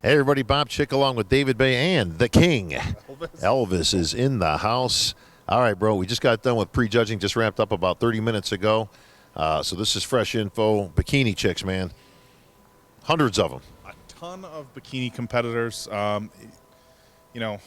Hey everybody, Bob Chick along with David Baye and the King. Elvis. Elvis is in the house. All right, bro, we just got done with prejudging, just wrapped up about 30 minutes ago. So this is fresh info. Bikini chicks, man. Hundreds of them. A ton of bikini competitors. You know,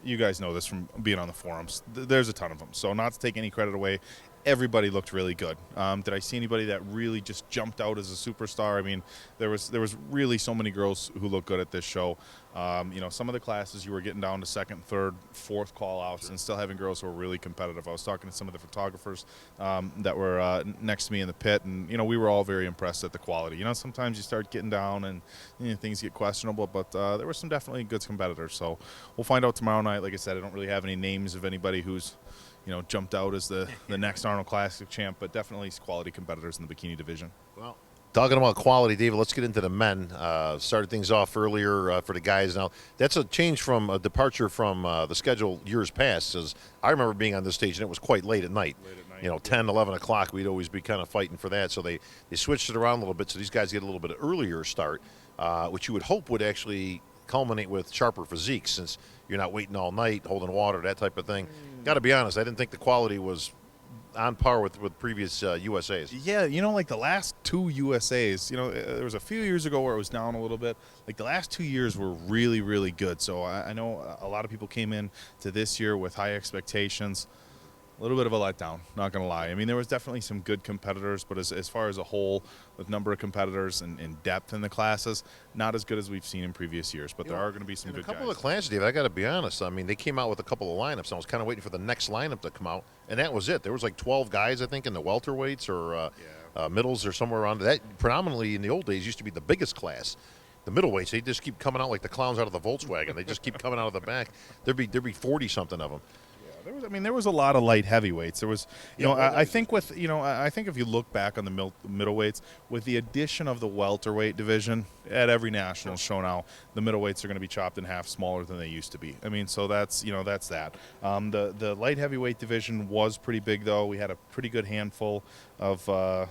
you guys know this from being on the forums. There's a ton of them. So not to take any credit away, everybody looked really good. Did I see anybody that really just jumped out as a superstar? I mean, there was really so many girls who looked good at this show. You know, some of the classes you were getting down to second, third, fourth call-outs and still having girls who were really competitive. I was talking to some of the photographers that were next to me in the pit, and, you know, we were all very impressed at the quality. You know, sometimes you start getting down and, you know, things get questionable, but there were some definitely good competitors. So we'll find out tomorrow night. Like I said, I don't really have any names of anybody who's, you know, jumped out as the next Arnold Classic champ, but definitely quality competitors in the bikini division. Well, talking about quality, David, let's get into the men. Started things off earlier for the guys. Now, that's a change from a departure from the schedule years past. As I remember being on this stage, and it was quite late at night. You know, 10, 11 o'clock, we'd always be kind of fighting for that. So they switched it around a little bit, so these guys get a little bit earlier start, which you would hope would actually culminate with sharper physiques, since you're not waiting all night, holding water, that type of thing. Got to be honest, I didn't think the quality was on par with previous USAs. Yeah, you know, like the last two USAs, you know, there was a few years ago where it was down a little bit. Like the last 2 years were really, really good. So I know a lot of people came in to this year with high expectations. A little bit of a letdown, not going to lie. I mean, there was definitely some good competitors, but as far as a whole, with number of competitors and depth in the classes, not as good as we've seen in previous years. But there are going to be some good guys. A couple of classes, David, I got to be honest. I mean, they came out with a couple of lineups. I was kind of waiting for the next lineup to come out, and that was it. There was like 12 guys, I think, in the welterweights or middles or somewhere around that. Predominantly in the old days used to be the biggest class. The middleweights, they just keep coming out like the clowns out of the Volkswagen. They just keep coming out of the back. There'd be 40-something of them. There was a lot of light heavyweights. There was, you know, I think with, you know, I think if you look back on the middleweights, with the addition of the welterweight division at every national show now, the middleweights are going to be chopped in half smaller than they used to be. I mean, so that's, you know, that's that. The light heavyweight division was pretty big, though. We had a pretty good handful of,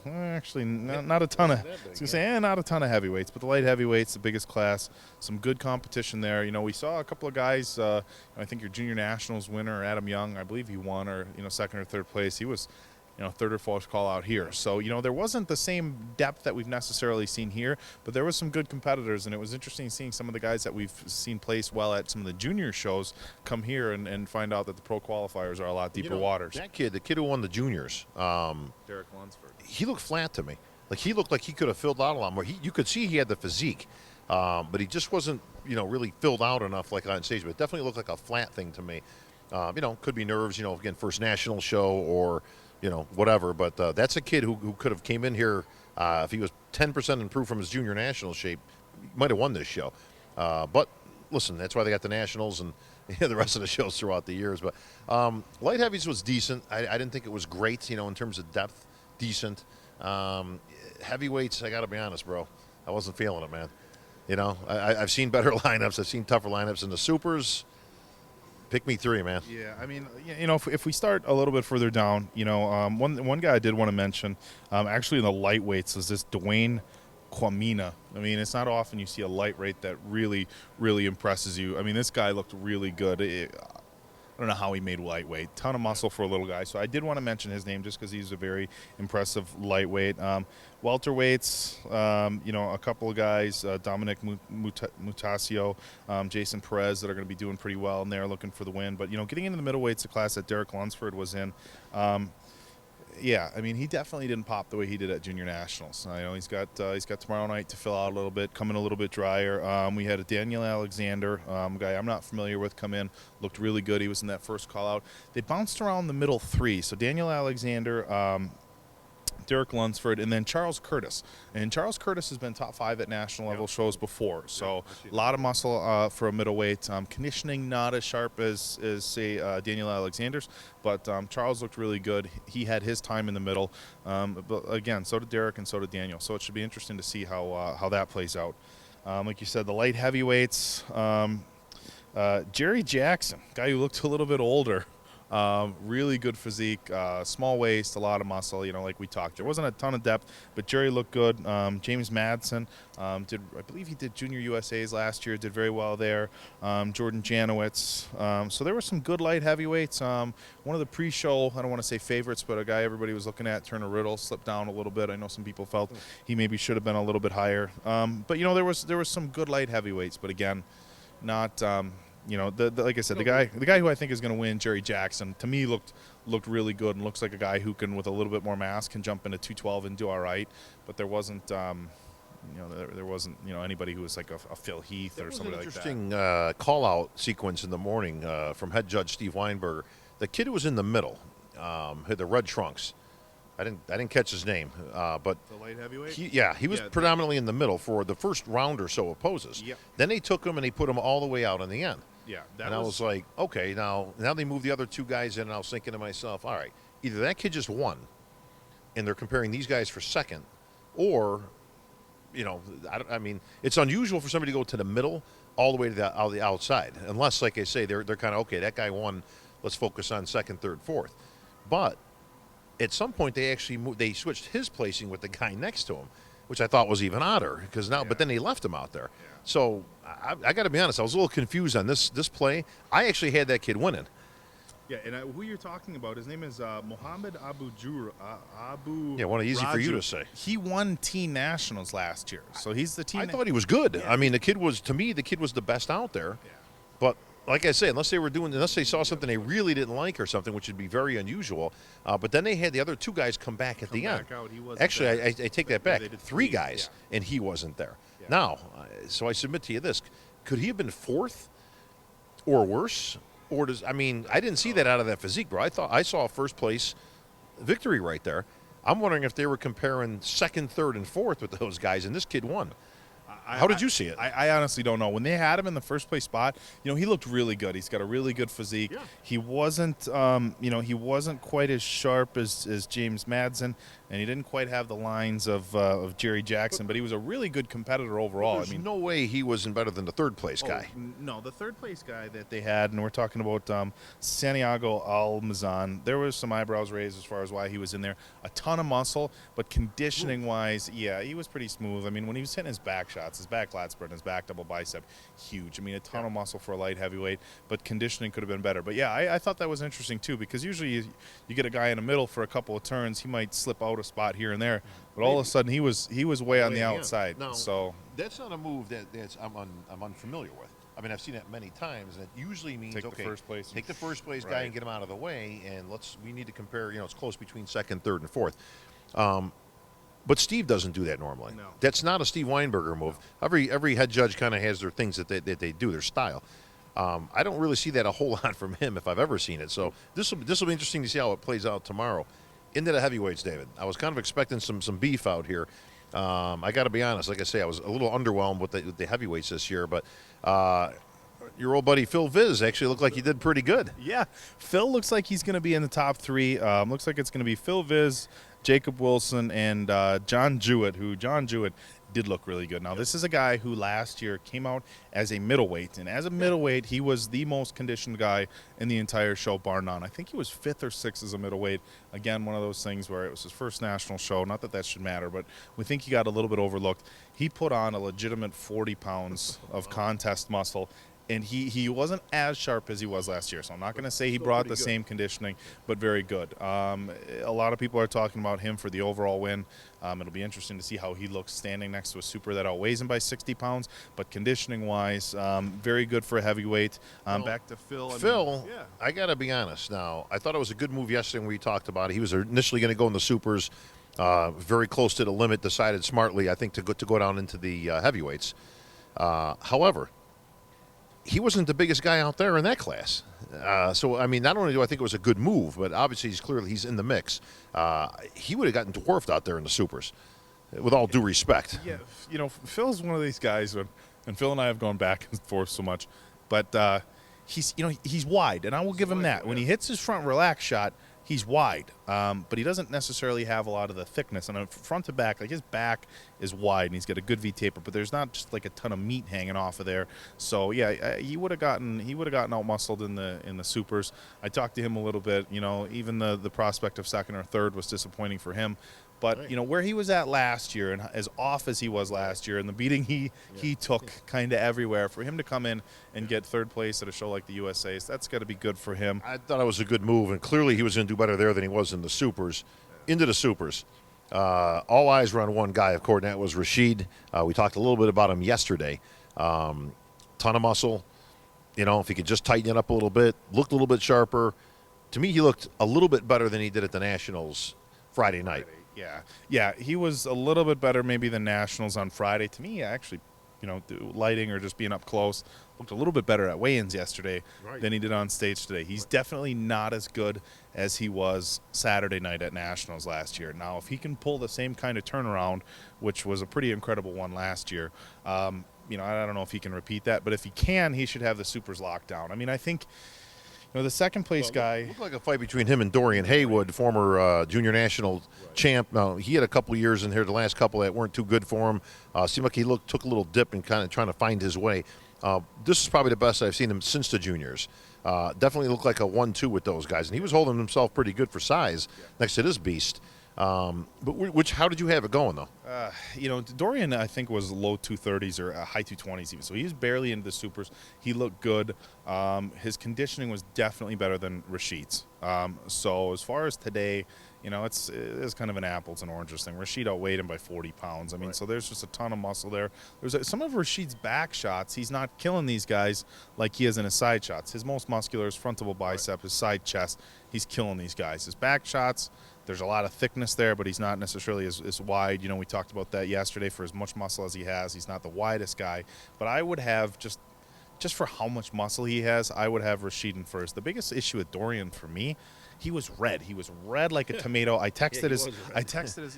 actually, not a ton of, I was going to say, not a ton of heavyweights, but the light heavyweights, the biggest class, some good competition there. You know, we saw a couple of guys, I think your junior nationals winner, Adam Young, I believe he won, or, you know, second or third place. He was, you know, third or fourth call out here. So, you know, there wasn't the same depth that we've necessarily seen here, but there was some good competitors, and it was interesting seeing some of the guys that we've seen place well at some of the junior shows come here and find out that the pro qualifiers are a lot deeper waters. That kid, the kid who won the juniors, Derek Lunsford, he looked flat to me. Like, he looked like he could have filled out a lot more. You could see he had the physique, but he just wasn't, you know, really filled out enough like on stage. But it definitely looked like a flat thing to me. You know, could be nerves, you know, again, first national show or, you know, whatever. But that's a kid who could have came in here, if he was 10% improved from his junior national shape, he might have won this show. But listen, that's why they got the nationals and the rest of the shows throughout the years. But light heavies was decent. I didn't think it was great, you know, in terms of depth, decent. Heavyweights, I got to be honest, bro, I wasn't feeling it, man. You know, I've seen better lineups. I've seen tougher lineups in the supers. Pick me three, man. Yeah, I mean, you know, if we start a little bit further down, you know, one guy I did want to mention, actually in the lightweights, is this Dwayne Quamina. I mean, it's not often you see a lightweight that really, really impresses you. I mean, this guy looked really good. I don't know how he made lightweight. Ton of muscle for a little guy. So I did want to mention his name just because he's a very impressive lightweight. Welterweights, you know, a couple of guys, Dominic Mutasio, Jason Perez, that are going to be doing pretty well, and they're looking for the win. But, you know, getting into the middleweights, the class that Derek Lunsford was in, yeah, I mean, he definitely didn't pop the way he did at Junior Nationals. You know, he's got tomorrow night to fill out a little bit, come in a little bit drier. We had a Daniel Alexander, guy I'm not familiar with, come in, looked really good. He was in that first call out. They bounced around the middle three. So Daniel Alexander, Derek Lunsford, and then Charles Curtis. And Charles Curtis has been top 5 at national level shows before. So a lot of muscle for a middleweight. Conditioning not as sharp as say, Daniel Alexander's, but Charles looked really good. He had his time in the middle. But again, so did Derek and so did Daniel. So it should be interesting to see how that plays out. Like you said, the light heavyweights, Jerry Jackson, guy who looked a little bit older, Really good physique, small waist, a lot of muscle, like we talked. There wasn't a ton of depth, but Jerry looked good. James Madsen, I believe he did Junior USA's last year, did very well there. Jordan Janowitz. So there were some good light heavyweights. One of the pre-show, I don't want to say favorites, but a guy everybody was looking at, Turner Riddle, slipped down a little bit. I know some people felt he maybe should have been a little bit higher. But, there was some good light heavyweights, but again, not like I said, the guy who I think is going to win, Jerry Jackson, to me looked really good and looks like a guy who can, with a little bit more mass, can jump into 212 and do all right. But there wasn't, there wasn't, anybody who was like a Phil Heath or somebody like that. Interesting call-out sequence in the morning from head judge Steve Weinberger. The kid who was in the middle had the red trunks. I didn't catch his name, but the light heavyweight. He was predominantly in the middle for the first round or so of poses. Yep. Then they took him and they put him all the way out in the end. Yeah, I was like, okay, now they move the other two guys in, and I was thinking to myself, all right, either that kid just won, and they're comparing these guys for second, or, I mean, it's unusual for somebody to go to the middle all the way to the outside, unless, like I say, they're kind of, okay, that guy won, let's focus on second, third, fourth. But at some point, they switched his placing with the guy next to him, which I thought was even odder but then they left him out there. Yeah. So I got to be honest, I was a little confused on this play. I actually had that kid winning. Yeah, and who you're talking about, his name is Mohammed Abu. Yeah, one easy Raju. For you to say. He won teen nationals last year, so he's the teen. I thought he was good. Yeah. I mean, the kid was the best out there. Yeah. But like I say, unless they saw something they really didn't like or something, which would be very unusual. But then they had the other two guys come back at the end. Actually, I take that back. Three guys, and he wasn't there. Yeah. Now, so I submit to you this: could he have been fourth or worse? Or I didn't see that out of that physique, bro. I saw a first place victory right there. I'm wondering if they were comparing second, third, and fourth with those guys, and this kid won. How did you see it? I honestly don't know. When they had him in the first place spot, he looked really good. He's got a really good physique. Yeah. He wasn't, he wasn't quite as sharp as James Madsen, and he didn't quite have the lines of Jerry Jackson, but he was a really good competitor overall. There's no way he wasn't better than the third place guy. No, the third place guy that they had, and we're talking about Santiago Almazan, there was some eyebrows raised as far as why he was in there. A ton of muscle, but conditioning-wise, he was pretty smooth. I mean, when he was hitting his back shots, his back lat spread and his back double bicep, huge. I mean, a ton of muscle for a light heavyweight, but conditioning could have been better. But yeah, I thought that was interesting too, because usually you get a guy in the middle for a couple of turns, he might slip out a spot here and there, but all of a sudden he was way on the outside. Now, so that's not a move that's I'm unfamiliar with. I mean, I've seen it many times, and it usually means take the first place guy and get him out of the way, and we need to compare. It's close between second, third, and fourth. But Steve doesn't do that normally. No. That's not a Steve Weinberger move. Every head judge kind of has their things that they do, their style. I don't really see that a whole lot from him if I've ever seen it. So this will be interesting to see how it plays out tomorrow. Into the heavyweights, David. I was kind of expecting some beef out here. I got to be honest. Like I say, I was a little underwhelmed with the heavyweights this year, but your old buddy Phil Viz actually looked like he did pretty good. Yeah, Phil looks like he's going to be in the top three. Looks like it's going to be Phil Viz, Jacob Wilson, and John Jewett, who John Jewett did look really good. Now, this is a guy who last year came out as a middleweight, and as a middleweight, he was the most conditioned guy in the entire show, bar none. I think he was 5th or 6th as a middleweight. Again, one of those things where it was his first national show. Not that should matter, but we think he got a little bit overlooked. He put on a legitimate 40 pounds of contest muscle, and he wasn't as sharp as he was last year. So I'm not going to say he brought the same conditioning, but very good. A lot of people are talking about him for the overall win. It'll be interesting to see how he looks standing next to a super that outweighs him by 60 pounds. But conditioning-wise, very good for a heavyweight. Back to Phil. I got to be honest now. I thought it was a good move yesterday when we talked about it. He was initially going to go in the supers, very close to the limit, decided smartly, I think, to go down into the heavyweights. However, he wasn't the biggest guy out there in that class. So, I mean, not only do I think it was a good move, but obviously he's in the mix. He would have gotten dwarfed out there in the supers, with all due respect. Yeah, Phil's one of these guys, and Phil and I have gone back and forth so much, but he's wide, and I will give him that. When he hits his front relax shot, he's wide, but he doesn't necessarily have a lot of the thickness. And front to back, like his back is wide, and he's got a good V taper, but there's not just like a ton of meat hanging off of there. So yeah, he would have gotten out muscled in the supers. I talked to him a little bit. Even the prospect of second or third was disappointing for him. But where he was at last year, and as off as he was last year, and the beating he took kind of everywhere, for him to come in and get third place at a show like the USA, that's got to be good for him. I thought it was a good move, and clearly he was going to do better there than he was in the supers. Into the supers, all eyes were on one guy, of course, and that was Rashid. We talked a little bit about him yesterday. Ton of muscle. If he could just tighten it up a little bit, looked a little bit sharper. To me, he looked a little bit better than he did at the Nationals Friday night. Yeah, he was a little bit better maybe than Nationals on Friday. To me, actually, lighting or just being up close, looked a little bit better at weigh-ins yesterday than he did on stage today. He's definitely not as good as he was Saturday night at Nationals last year. Now, if he can pull the same kind of turnaround, which was a pretty incredible one last year, I don't know if he can repeat that, but if he can, he should have the supers locked down. I mean, I think the second place guy looked like a fight between him and Dorian Haywood, former junior national champ. Now, he had a couple years in here, the last couple that weren't too good for him. Seemed like he took a little dip and kind of trying to find his way. This is probably the best I've seen him since the juniors. Definitely looked like a 1-2 with those guys, and he was holding himself pretty good for size next to this beast. But how did you have it going, though? Dorian, I think, was low 230s or high 220s even. So he was barely into the supers. He looked good. His conditioning was definitely better than Rashid's. So as far as today, it's kind of an apples and oranges thing. Rashid outweighed him by 40 pounds. I mean, so there's just a ton of muscle there. Some of Rashid's back shots, he's not killing these guys like he is in his side shots. His most muscular is frontal bicep, his side chest. He's killing these guys. His back shots, there's a lot of thickness there, but he's not necessarily as wide. We talked about that yesterday. For as much muscle as he has, he's not the widest guy. But I would have just for how much muscle he has, I would have Rashid in first. The biggest issue with Dorian for me, he was red. He was red like a tomato. I texted his,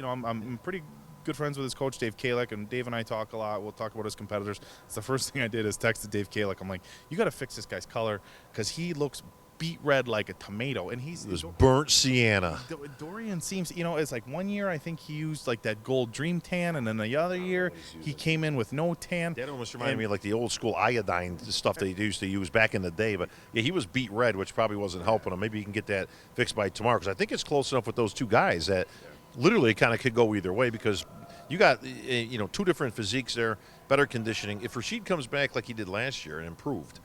I'm pretty good friends with his coach, Dave Kalick, and Dave and I talk a lot. We'll talk about his competitors. It's the first thing I did is texted Dave Kalick. I'm like, you got to fix this guy's color because he looks beet red like a tomato, and he's this burnt sienna. Dorian seems, it's like one year I think he used like that gold dream tan, and then the other year he came in with no tan. That almost reminded me of like the old school iodine stuff they used to use back in the day. But yeah, he was beet red, which probably wasn't helping him. Maybe he can get that fixed by tomorrow, because I think it's close enough with those two guys that literally kind of could go either way, because you got two different physiques there, better conditioning. If Rashid comes back like he did last year and improved,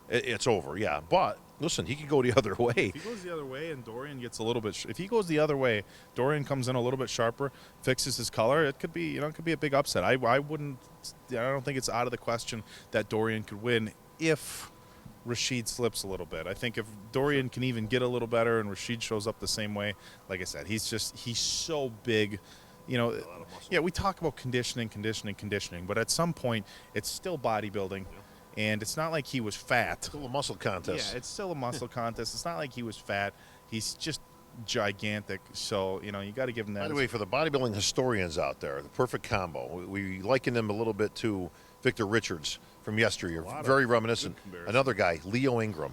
it's over. Yeah, but listen, he could go the other way. If he goes the other way and Dorian gets a little bit, if he goes the other way, Dorian comes in a little bit sharper, fixes his color, it could be, it could be a big upset. I don't think it's out of the question that Dorian could win if Rashid slips a little bit. I think if Dorian can even get a little better and Rashid shows up the same way, like I said, he's so big. We talk about conditioning, but at some point it's still bodybuilding. And it's not like he was fat. Still a muscle contest. Yeah, it's still a muscle contest. It's not like he was fat. He's just gigantic. So, you got to give him that. By the way, for the bodybuilding historians out there, the perfect combo. We liken him a little bit to Victor Richards from yesteryear. Very reminiscent. Another guy, Leo Ingram.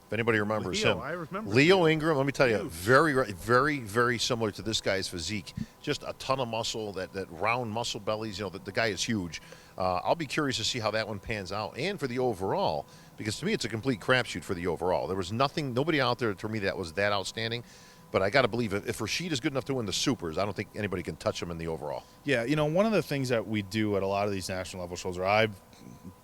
If anybody remembers him. I remember Leo Ingram, let me tell you, very, very, very similar to this guy's physique. Just a ton of muscle, that round muscle bellies. The guy is huge. I'll be curious to see how that one pans out. And for the overall, because to me it's a complete crapshoot for the overall. There was nobody out there to me that was that outstanding. But I got to believe if Rashid is good enough to win the supers, I don't think anybody can touch him in the overall. Yeah, one of the things that we do at a lot of these national level shows, or I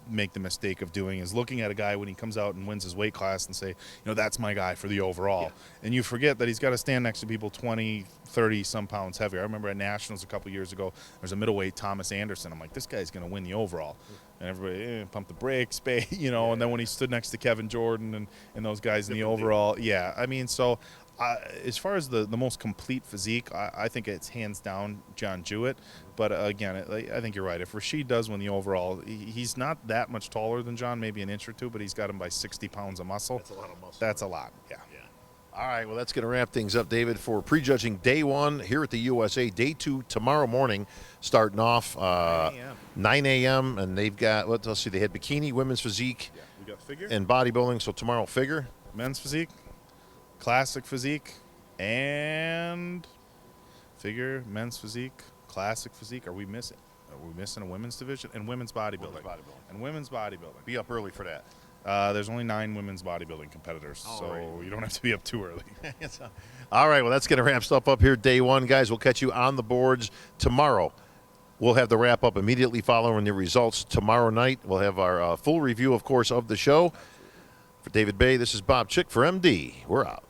make the mistake of doing, is looking at a guy when he comes out and wins his weight class and say, that's my guy for the overall. Yeah. And you forget that he's got to stand next to people 20, 30 some pounds heavier. I remember at Nationals a couple years ago, there's a middleweight, Thomas Anderson. I'm like, this guy's going to win the overall. And everybody pumped the brakes, and then when he stood next to Kevin Jordan and those guys in the overall, so as far as the most complete physique, I think it's hands down John Jewett. But again, I think you're right. If Rashid does win the overall, he's not that much taller than John, maybe an inch or two, but he's got him by 60 pounds of muscle. That's a lot of muscle. That's a lot, yeah. All right, well, that's going to wrap things up, David, for prejudging day one here at the USA. Day two tomorrow morning, starting off 9 a.m. And they've got, let's see, they had bikini, women's physique, we got figure, and bodybuilding. So tomorrow, figure. Men's physique, classic physique, And figure, men's physique, classic physique. Are we missing a women's division? And women's bodybuilding. And women's bodybuilding. Be up early for that. There's only 9 women's bodybuilding competitors, so you don't have to be up too early. All right, well, that's going to wrap stuff up here day one, guys. We'll catch you on the boards tomorrow. We'll have the wrap-up immediately following the results tomorrow night. We'll have our full review, of course, of the show. For David Baye, this is Bob Chick for MD. We're out.